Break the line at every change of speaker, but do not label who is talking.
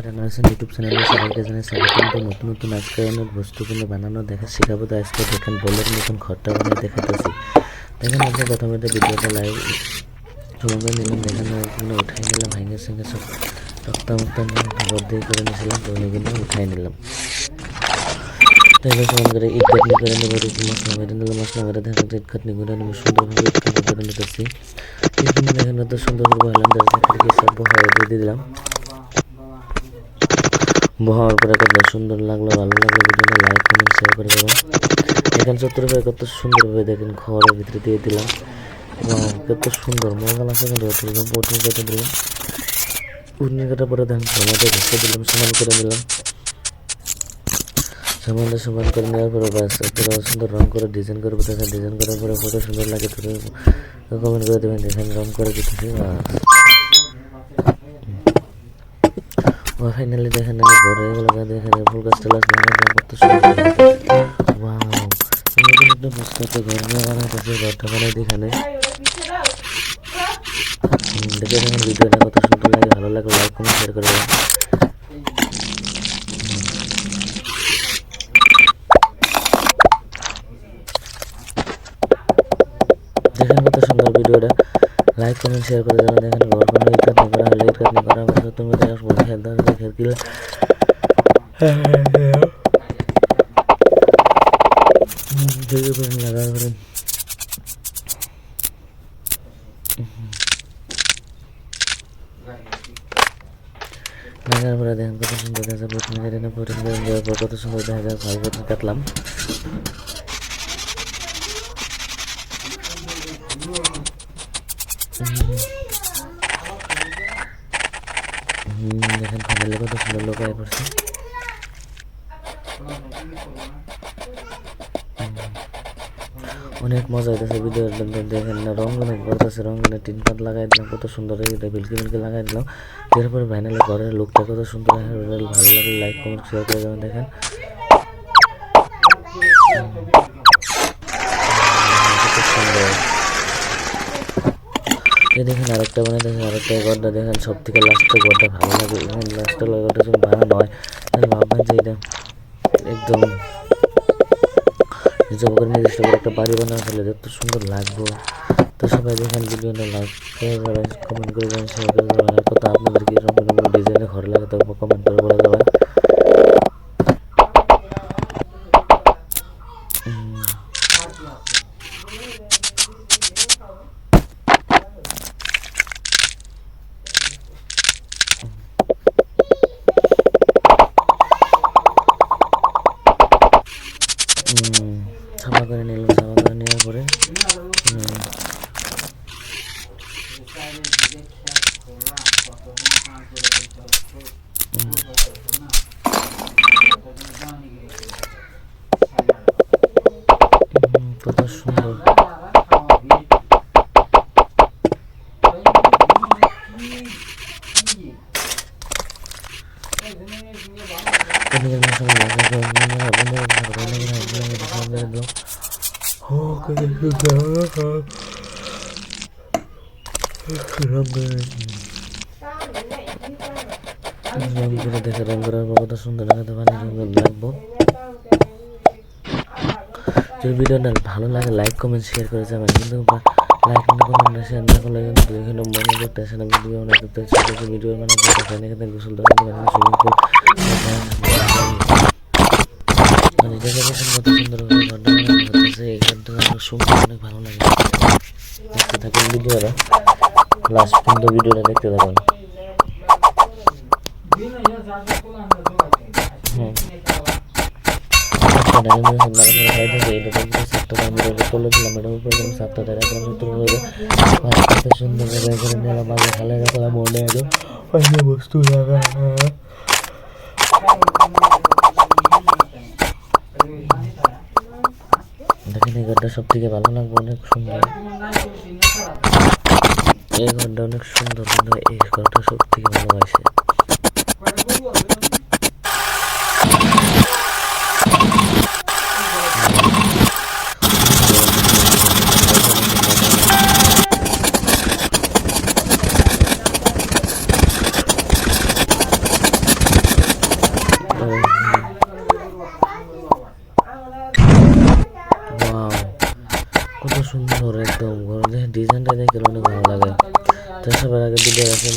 রান্নার ইউটিউব চ্যানেলে সবাইকে জানাই স্বাগতম। তো নতুন নতুন আজকে অনেক বস্তুগুলো বানানো দেখা শেখাবো। তো আজকে দেখেন বলের মতন ঘরটা বানিয়ে দেখাতেছি। দেখেন আপনি প্রথমে ভিডিওটা লাইভ সময় করে নিলাম, দেখেন ওগুলো উঠাই নিলাম, ভাঙে সঙ্গে সব রক্তা মুক্তা নিয়ে ঘর দিয়ে করে নিয়েছিলাম। তো ওইগুলো উঠাই নিলাম। তো এবার সমান করে ইট কাটনি করে নেবো, মশলা মেরে নিলাম, মশলা মেরে দেখেন ইট কাটনি করে নেবো, সুন্দরভাবে ইট কাটনি করে নিতেছি। ইটগুলো দেখেন তো সুন্দরভাবে বহালাম, তাদেরকে সব বহাই দিয়ে দিলাম। বহার পরে কত সুন্দর লাগলো, ভালো লাগলো, ভিডিওটা লাইক কমেন্ট শেয়ার করে দেবেন। এখানে চতুর্ভাবে কত সুন্দরভাবে দেখেন ঘরের ভিতরে দিয়ে দিলাম এবং কত সুন্দর মজা লাগছে। কিন্তু উঠনি কেটে দিলাম, উঠনি কাটার পরে দেখেন টমেটো ঘষে দিলাম, সমান করে নিলাম। সমান করে নেওয়ার পরে ব্যাস একটা সুন্দর রং করে ডিজাইন করবো। দেখেন ডিজাইন করার পরে কত সুন্দর লাগে, কমেন্ট করে দেবেন। দেখেন রং করে দিতেছি। ফাইনালি দেখেন আমি ঘরে এগুলো দেখেন ফুল গাছটা কত সুন্দর একটা বুঝতে ঘর নিয়ে বানাইতেছে, ঘরটা বানাই এখানে দেখে দেখেন ভিডিওটা কত সুন্দর লাগে, ভালো লাগে, লাইক কমেন্ট শেয়ার করে দেবেন। দেখেন কত সুন্দর ভিডিওটা, লাইক কমেন্ট শেয়ার করে দেবেন। দেখেন ঘর কোনো ইট কাটনি করা হলে ইট কাটনি করা হবে, তুমি বলে খেয়ে দিলে লাগা করেন। লাগার পরে দেখেন কত সুন্দর দেখা যায়, প্রথমে দেওয়ার পর কত সুন্দর দেখা যায়, ভাই বটন কাটলাম। দেখেন ফাইনালি কত সুন্দর লোক আয় পড়ছে। অনেক মজা হইতেছে ভিডিও দেখেন না, রঙনে করতেছে, রঙনে টিন পাত লাগাই দিলাম, কত সুন্দর বিলকি বিলকি লাগাই দিলাম। এরপরে ফাইনালি ঘরের লুকটা কত সুন্দর, ভালো লাগে, লাইক কমেন্ট শেয়ার করে দেবেন। দেখেন কত সুন্দর। এই দেখেন আরেকটা বানাই, দেখেন আরেকটা ঘরটা দেখেন সব থেকে লাস্টের ঘরটা ভালো লাগে। এখানে লাস্টের ঘরটা যখন বানানো হয় তাহলে ভাববেন যে এটা একদম নিজের করে নির্দিষ্ট করে একটা বাড়ি বানানো ফেলে এত সুন্দর লাগবো। তো সবাই দেখেন ভিডিওটা লাইক করে কমেন্ট করে দেবেন, শেয়ার করে দেবেন। আর কত আপনাদের কি রকম ডিজাইনে ঘরে লাগে তবে কমেন্ট করে বলে দেবেন। সাফা করে নিলাম, সাফা করে নেওয়ার পরে কত সুন্দর রং করে দেখে, রং করার পর কত সুন্দর লাগাতে পারে, সুন্দর লাগবো। যদি ভিডিওটা ভালো লাগে লাইক কমেন্ট শেয়ার করে যাবেন, কিন্তু লাইক না কমেন্ট শেয়ার না করলে কিন্তু এখানে মনে করতে আসে না। ভিডিও বানাতে ভিডিও বানাতে দেখেন এখানে গোসল দেওয়া সুইমিং পুল কত সুন্দর ঘরটা হচ্ছে। এই ঘরটা শুনতে অনেক ভালো লাগে। দেখতে থাকেন ভিডিওটা, লাস্ট পর্যন্ত ভিডিওটা দেখতে থাকুন। সুন্দর মনে বস্তু লাগা দেখেন এই ঘরটা সব থেকে ভালো লাগবে, অনেক সুন্দর। এই ঘরটা অনেক সুন্দর, কিন্তু এই ঘরটা সব থেকে ভালোবাসে। সুন্দর একদম ঘরের ডিজাইনটা দেখে অনেক ভালো লাগে। তো সবার আগে ভিডিও আছে